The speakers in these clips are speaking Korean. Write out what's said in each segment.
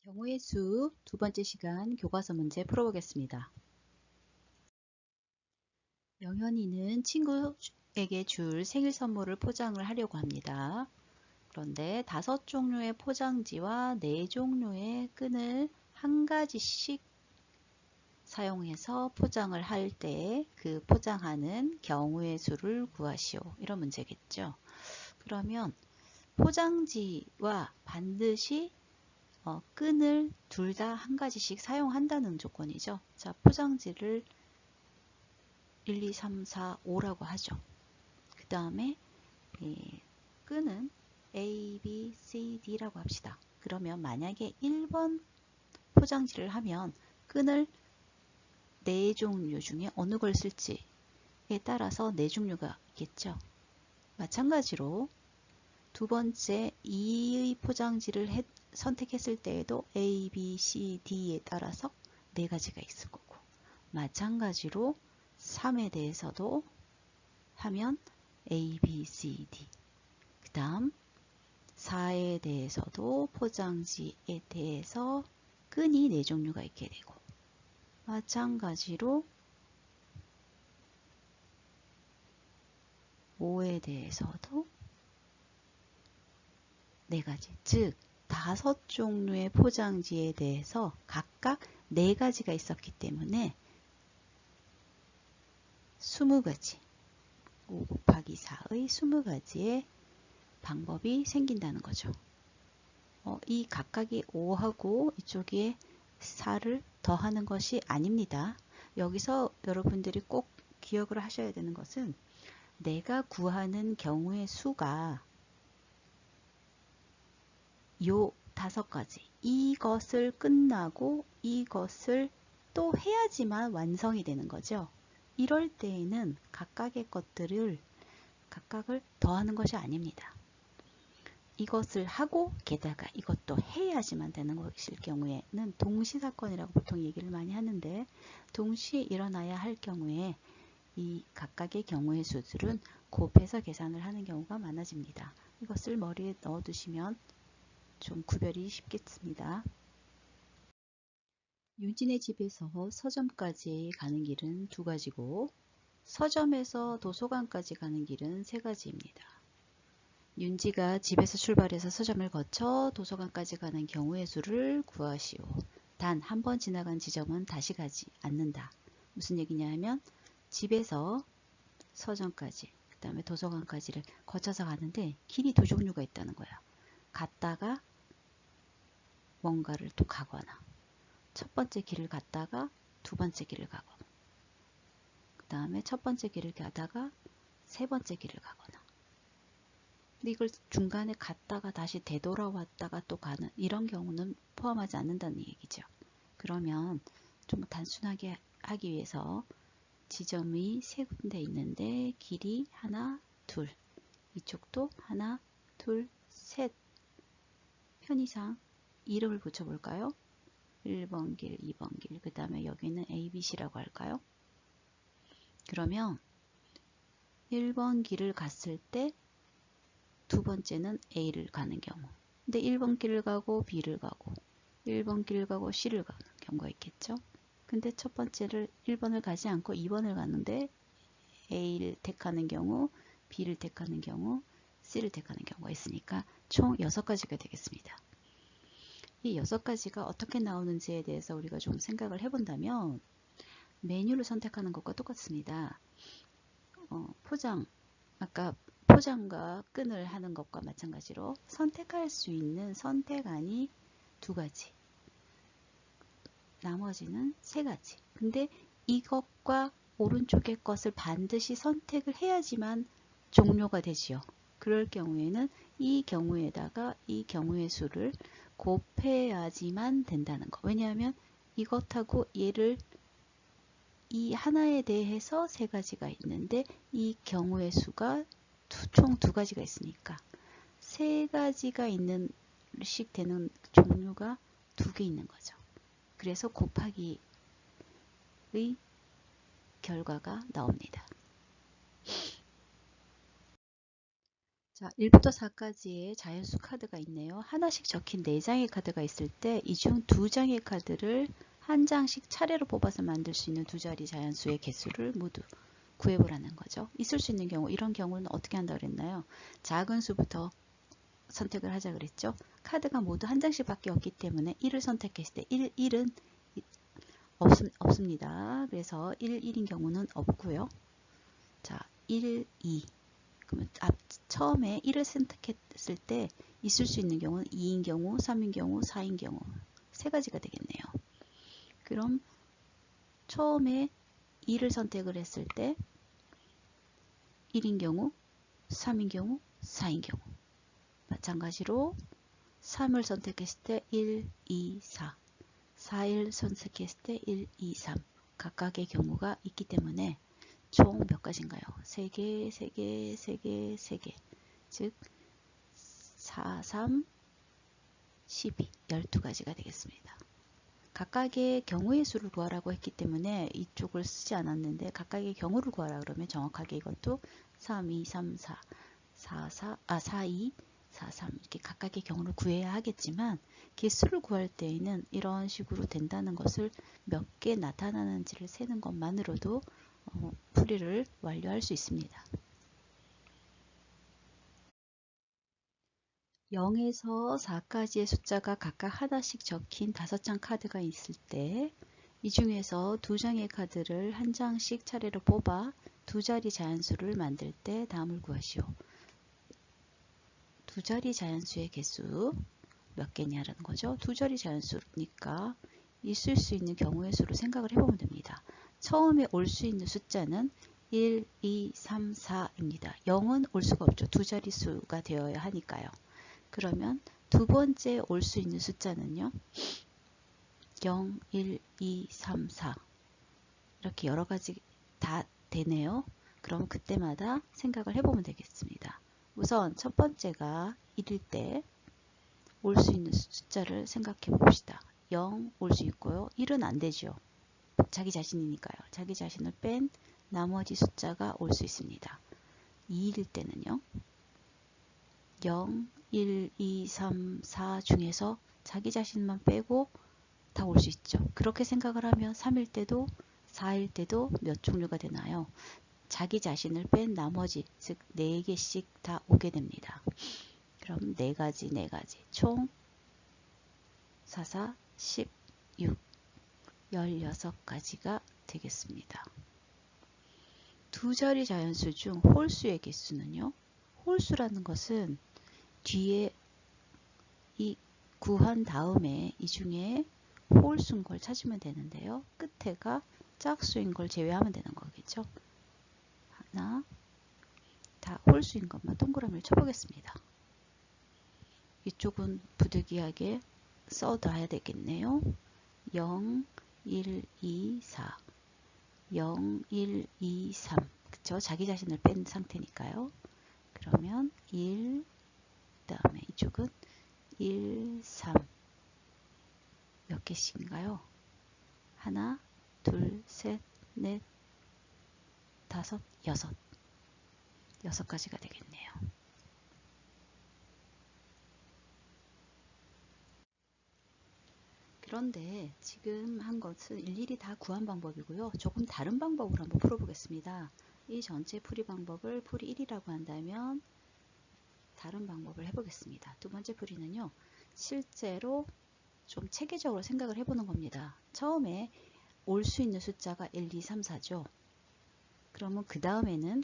경우의 수 두 번째 시간 교과서 문제 풀어보겠습니다. 영현이는 친구에게 줄 생일 선물을 포장을 하려고 합니다. 그런데 5종류의 포장지와 4종류의 끈을 한 가지씩 사용해서 포장을 할 때 그 포장하는 경우의 수를 구하시오. 이런 문제겠죠. 그러면 포장지와 반드시 끈을 둘 다 한 가지씩 사용한다는 조건이죠. 자, 포장지를 1, 2, 3, 4, 5라고 하죠. 그 다음에 끈은 A, B, C, D라고 합시다. 그러면 만약에 1번 포장지를 하면 끈을 4종류 중에 어느 걸 쓸지에 따라서 4종류가 있겠죠. 마찬가지로 두 번째 2의 포장지를 선택했을 때에도 A, B, C, D에 따라서 4가지가 있을 거고, 마찬가지로 3에 대해서도 하면 A, B, C, D. 그 다음 4에 대해서도 포장지에 대해서 끈이 4종류가 있게 되고, 마찬가지로 5에 대해서도 4가지, 즉 5종류의 포장지에 대해서 각각 4가지가 있었기 때문에 20가지, 5 곱하기 4의 20가지의 방법이 생긴다는 거죠. 이 각각이 5하고 이쪽에 4를 더하는 것이 아닙니다. 여기서 여러분들이 꼭 기억을 하셔야 되는 것은 내가 구하는 경우의 수가 요 5가지, 이것을 끝나고 이것을 또 해야지만 완성이 되는 거죠. 이럴 때에는 각각의 것들을 각각을 더하는 것이 아닙니다. 이것을 하고 게다가 이것도 해야지만 되는 것일 경우에는 동시사건이라고 보통 얘기를 많이 하는데, 동시에 일어나야 할 경우에 이 각각의 경우의 수들은 곱해서 계산을 하는 경우가 많아집니다. 이것을 머리에 넣어두시면 좀 구별이 쉽겠습니다. 윤진의 집에서 서점까지 가는 길은 2가지고 서점에서 도서관까지 가는 길은 3가지입니다. 윤지가 집에서 출발해서 서점을 거쳐 도서관까지 가는 경우의 수를 구하시오. 단 한 번 지나간 지점은 다시 가지 않는다. 무슨 얘기냐 하면 집에서 서점까지, 그 다음에 도서관까지를 거쳐서 가는데 길이 2종류가 있다는 거야. 갔다가 뭔가를 또 가거나, 첫 번째 길을 갔다가 두 번째 길을 가거나, 그 다음에 첫 번째 길을 가다가 세 번째 길을 가거나, 근데 이걸 중간에 갔다가 다시 되돌아왔다가 또 가는 이런 경우는 포함하지 않는다는 얘기죠. 그러면 좀 단순하게 하기 위해서 지점이 3군데 있는데 길이 하나, 둘, 이쪽도 하나, 둘, 셋, 편의상 이름을 붙여볼까요? 1번 길, 2번 길, 그 다음에 여기는 ABC라고 할까요? 그러면 1번 길을 갔을 때 두 번째는 A를 가는 경우, 근데 1번 길을 가고 B를 가고 1번 길을 가고 C를 가는 경우가 있겠죠. 근데 첫 번째를 1번을 가지 않고 2번을 가는데 A를 택하는 경우, B를 택하는 경우, C를 택하는 경우가 있으니까 총 6가지가 되겠습니다. 이 6가지가 어떻게 나오는지에 대해서 우리가 좀 생각을 해본다면 메뉴를 선택하는 것과 똑같습니다. 포장, 아까 포장과 끈을 하는 것과 마찬가지로 선택할 수 있는 선택안이 2가지, 나머지는 3가지. 근데 이것과 오른쪽의 것을 반드시 선택을 해야지만 종료가 되지요. 그럴 경우에는 이 경우에다가 이 경우의 수를 곱해야지만 된다는 거. 왜냐하면 이것하고 얘를 이 하나에 대해서 3가지가 있는데 이 경우의 수가 총 2가지가 있으니까 3가지가 있는 식 되는 종류가 2개 있는 거죠. 그래서 곱하기의 결과가 나옵니다. 자, 1부터 4까지의 자연수 카드가 있네요. 하나씩 적힌 4장의 카드가 있을 때 이 중 2장의 카드를 한 장씩 차례로 뽑아서 만들 수 있는 두 자리 자연수의 개수를 모두 구해보라는 거죠. 있을 수 있는 경우, 이런 경우는 어떻게 한다고 그랬나요? 작은 수부터 선택을 하자 그랬죠. 카드가 모두 한 장씩 밖에 없기 때문에 1을 선택했을 때 1은 없습니다. 그래서 1인 경우는 없고요. 자, 1, 2. 그러면 처음에 1을 선택했을 때 있을 수 있는 경우는 2인 경우, 3인 경우, 4인 경우 세 가지가 되겠네요. 그럼 처음에 2를 선택을 했을 때 1인 경우, 3인 경우, 4인 경우 마찬가지로 3을 선택했을 때 1, 2, 4 4일 선택했을 때 1, 2, 3 각각의 경우가 있기 때문에 총 몇 가지인가요? 3개, 3개, 3개, 3개 즉 4, 3, 12, 12가지가 되겠습니다. 각각의 경우의 수를 구하라고 했기 때문에 이쪽을 쓰지 않았는데 각각의 경우를 구하라 그러면 정확하게 이것도 3, 2, 3, 4, 4, 2, 4, 3 이렇게 각각의 경우를 구해야 하겠지만 개수를 구할 때에는 이런 식으로 된다는 것을 몇 개 나타나는지를 세는 것만으로도 풀이를 완료할 수 있습니다. 0에서 4까지의 숫자가 각각 하나씩 적힌 5장 카드가 있을 때 이 중에서 2장의 카드를 한 장씩 차례로 뽑아 두 자리 자연수를 만들 때 다음을 구하시오. 두 자리 자연수의 개수 몇 개냐라는 거죠. 두 자리 자연수니까 있을 수 있는 경우의 수로 생각을 해보면 됩니다. 처음에 올 수 있는 숫자는 1, 2, 3, 4입니다. 0은 올 수가 없죠. 두 자리 수가 되어야 하니까요. 그러면 두 번째 올 수 있는 숫자는요. 0, 1, 2, 3, 4 이렇게 여러 가지 다 되네요. 그럼 그때마다 생각을 해보면 되겠습니다. 우선 첫 번째가 1일 때 올 수 있는 숫자를 생각해 봅시다. 0 올 수 있고요. 1은 안 되죠. 자기 자신이니까요. 자기 자신을 뺀 나머지 숫자가 올 수 있습니다. 2일 때는요. 0, 1, 2, 3, 4 중에서 자기 자신만 빼고 다 올 수 있죠. 그렇게 생각을 하면 3일 때도 4일 때도 몇 종류가 되나요? 자기 자신을 뺀 나머지 즉 4개씩 다 오게 됩니다. 그럼 4가지 4가지 총 4, 4, 16 16가지가 되겠습니다. 두 자리 자연수 중 홀수의 개수는요. 홀수라는 것은 뒤에 이 구한 다음에 이 중에 홀수인 걸 찾으면 되는데요. 끝에가 짝수인 걸 제외하면 되는 거겠죠. 하나, 다 홀수인 것만 동그라미를 쳐보겠습니다. 이쪽은 부득이하게 써놔야 되겠네요. 0, 1, 2, 4 0, 1, 2, 3 그쵸? 자기 자신을 뺀 상태니까요. 그러면 1, 그 다음에 이쪽은 1, 3 몇 개씩인가요? 하나, 둘, 셋, 넷, 다섯, 여섯 6가지가 되겠네요. 그런데 지금 한 것은 일일이 다 구한 방법이고요. 조금 다른 방법으로 한번 풀어보겠습니다. 이 전체 풀이 방법을 풀이 1이라고 한다면 다른 방법을 해보겠습니다. 두 번째 풀이는요. 실제로 좀 체계적으로 생각을 해보는 겁니다. 처음에 올 수 있는 숫자가 1, 2, 3, 4죠. 그러면 그 다음에는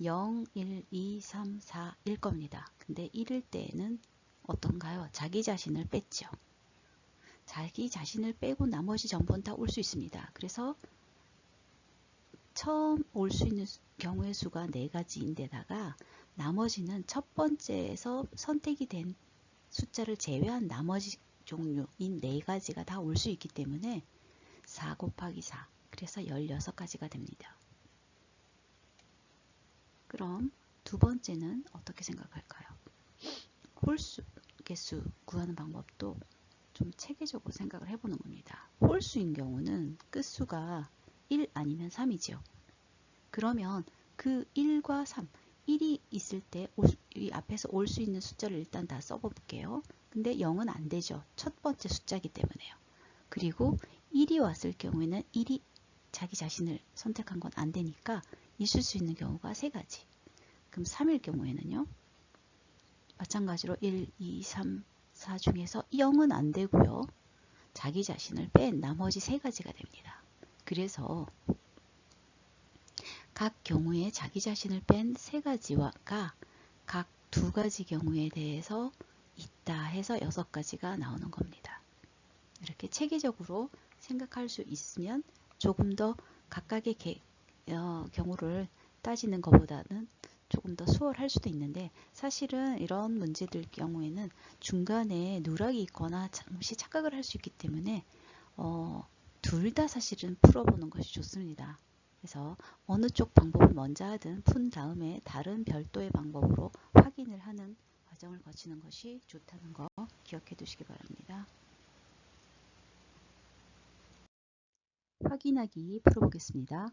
0, 1, 2, 3, 4일 겁니다. 근데 1일 때에는 어떤가요? 자기 자신을 뺐죠. 자기 자신을 빼고 나머지 전부는 다 올 수 있습니다. 그래서 처음 올 수 있는 경우의 수가 4가지인데다가 나머지는 첫 번째에서 선택이 된 숫자를 제외한 나머지 종류인 4가지가 다 올 수 있기 때문에 4 곱하기 4 그래서 16가지가 됩니다. 그럼 두 번째는 어떻게 생각할까요? 홀수 개수 구하는 방법도 좀 체계적으로 생각을 해보는 겁니다. 홀수인 경우는 끝수가 1 아니면 3이죠. 그러면 그 1과 3, 1이 있을 때 이 앞에서 올 수 있는 숫자를 일단 다 써볼게요. 근데 0은 안 되죠. 첫 번째 숫자이기 때문에요. 그리고 1이 왔을 경우에는 1이 자기 자신을 선택한 건 안 되니까 있을 수 있는 경우가 3가지. 그럼 3일 경우에는요. 마찬가지로 1, 2, 3, 4 중에서 0은 안 되고요. 자기 자신을 뺀 나머지 3가지가 됩니다. 그래서 각 경우에 자기 자신을 뺀 3가지가 각 2가지 경우에 대해서 있다 해서 6가지가 나오는 겁니다. 이렇게 체계적으로 생각할 수 있으면 조금 더 각각의 경우를 따지는 것보다는 조금 더 수월할 수도 있는데, 사실은 이런 문제들 경우에는 중간에 누락이 있거나 잠시 착각을 할 수 있기 때문에 둘 다 사실은 풀어보는 것이 좋습니다. 그래서 어느 쪽 방법을 먼저 하든 푼 다음에 다른 별도의 방법으로 확인을 하는 과정을 거치는 것이 좋다는 거 기억해 두시기 바랍니다. 확인하기 풀어보겠습니다.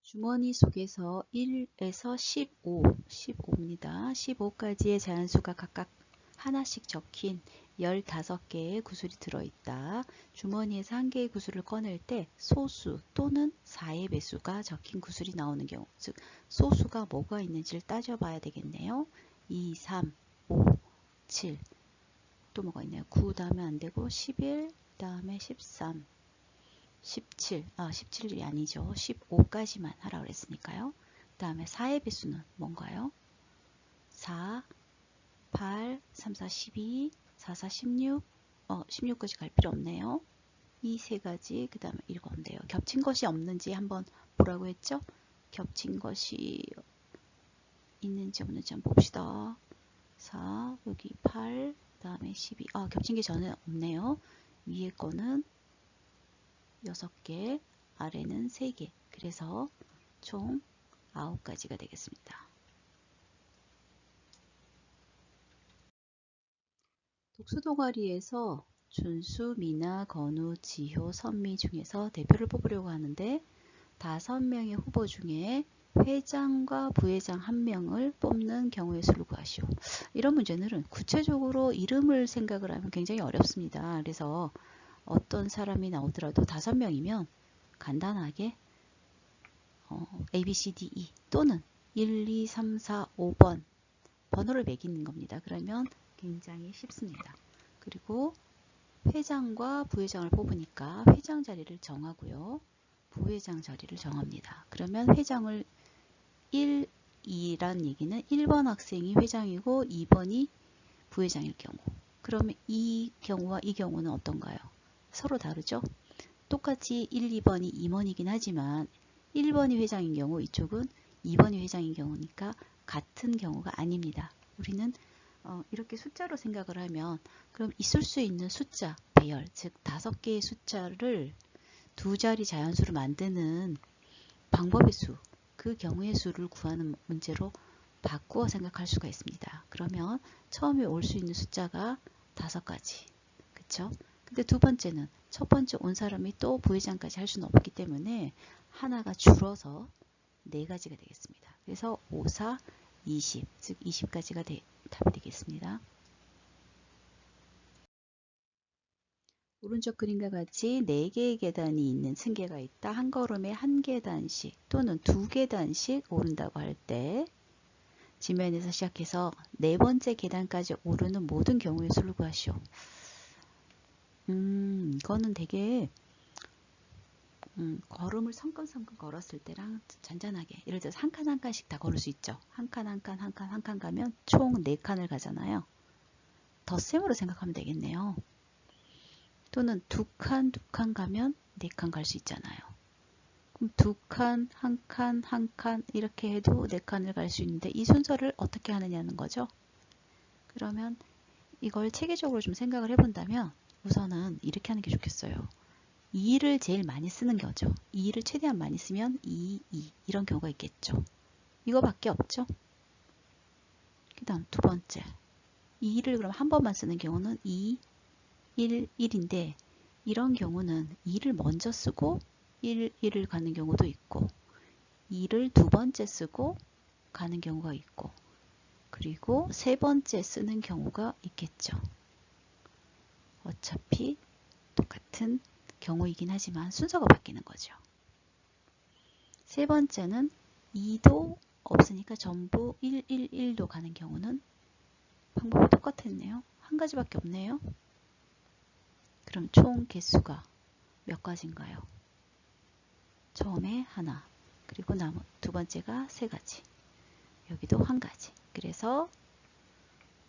주머니 속에서 1에서 15입니다. 15까지의 자연수가 각각 하나씩 적힌 15개의 구슬이 들어있다. 주머니에서 한 개의 구슬을 꺼낼 때 소수 또는 4의 배수가 적힌 구슬이 나오는 경우, 즉 소수가 뭐가 있는지를 따져봐야 되겠네요. 2, 3, 5, 7, 또 뭐가 있나요? 9 다음에 안되고 11, 다음에 13, 17이 아니죠. 15까지만 하라고 그랬으니까요. 그 다음에 4의 배수는 뭔가요? 4, 8, 3, 4, 12, 4, 4, 16, 16까지 갈 필요 없네요. 이 3가지, 그 다음에 읽어온대요. 겹친 것이 없는지 한번 보라고 했죠? 겹친 것이 있는지 없는지 한번 봅시다. 4, 여기 8, 그 다음에 12, 겹친 게 전혀 없네요. 위에 거는 6개, 아래는 3개. 그래서 총 9가지가 되겠습니다. 독서 동아리에서 준수, 미나, 건우, 지효, 선미 중에서 대표를 뽑으려고 하는데 5명의 후보 중에 회장과 부회장 1명을 뽑는 경우의 수를 구하시오. 이런 문제는 구체적으로 이름을 생각을 하면 굉장히 어렵습니다. 그래서 어떤 사람이 나오더라도 5명이면 간단하게 A, B, C, D, E 또는 1, 2, 3, 4, 5번 번호를 매기는 겁니다. 그러면 굉장히 쉽습니다. 그리고 회장과 부회장을 뽑으니까 회장 자리를 정하고요. 부회장 자리를 정합니다. 그러면 회장을 1, 2란 얘기는 1번 학생이 회장이고 2번이 부회장일 경우. 그러면 이 경우와 이 경우는 어떤가요? 서로 다르죠? 똑같이 1, 2번이 임원이긴 하지만 1번이 회장인 경우 이쪽은 2번이 회장인 경우니까 같은 경우가 아닙니다. 우리는 이렇게 숫자로 생각을 하면 그럼 있을 수 있는 숫자 배열, 즉 5개의 숫자를 2자리 자연수로 만드는 방법의 수, 그 경우의 수를 구하는 문제로 바꾸어 생각할 수가 있습니다. 그러면 처음에 올 수 있는 숫자가 5가지. 그쵸? 근데 두 번째는 첫 번째 온 사람이 또 부회장까지 할 수는 없기 때문에 하나가 줄어서 4가지가 되겠습니다. 그래서 5, 4, 20, 즉 20가지가 답이 되겠습니다. 오른쪽 그림과 같이 4개의 계단이 있는 층계가 있다. 한 걸음에 1계단씩 또는 2계단씩 오른다고 할 때 지면에서 시작해서 4번째 계단까지 오르는 모든 경우의 수를 구하시오. 이거는 되게 걸음을 성큼성큼 걸었을 때랑 잔잔하게, 예를 들어서 한 칸 한 칸씩 다 걸을 수 있죠. 한 칸 한 칸 한 칸 한 칸 가면 총 4칸을 가잖아요. 덧셈으로 생각하면 되겠네요. 또는 2칸 2칸 가면 4칸 갈 수 있잖아요. 그럼 2칸 한 칸 한 칸 이렇게 해도 4칸을 갈 수 있는데 이 순서를 어떻게 하느냐는 거죠. 그러면 이걸 체계적으로 좀 생각을 해본다면 우선은 이렇게 하는 게 좋겠어요. 2를 제일 많이 쓰는 거죠. 2를 최대한 많이 쓰면 2, 2 이런 경우가 있겠죠. 이거밖에 없죠. 그 다음 두 번째 2를 그럼 한 번만 쓰는 경우는 2, 1, 1인데 이런 경우는 2를 먼저 쓰고 1, 1을 가는 경우도 있고 2를 두 번째 쓰고 가는 경우가 있고 그리고 세 번째 쓰는 경우가 있겠죠. 어차피 똑같은 경우이긴 하지만 순서가 바뀌는 거죠. 세 번째는 2도 없으니까 전부 111도 가는 경우는 방법이 똑같았네요. 한 가지밖에 없네요. 그럼 총 개수가 몇 가지인가요? 처음에 하나, 그리고 두 번째가 세 가지, 여기도 한 가지. 그래서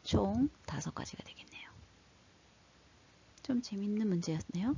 총 5가지가 되겠네요. 좀 재밌는 문제였네요.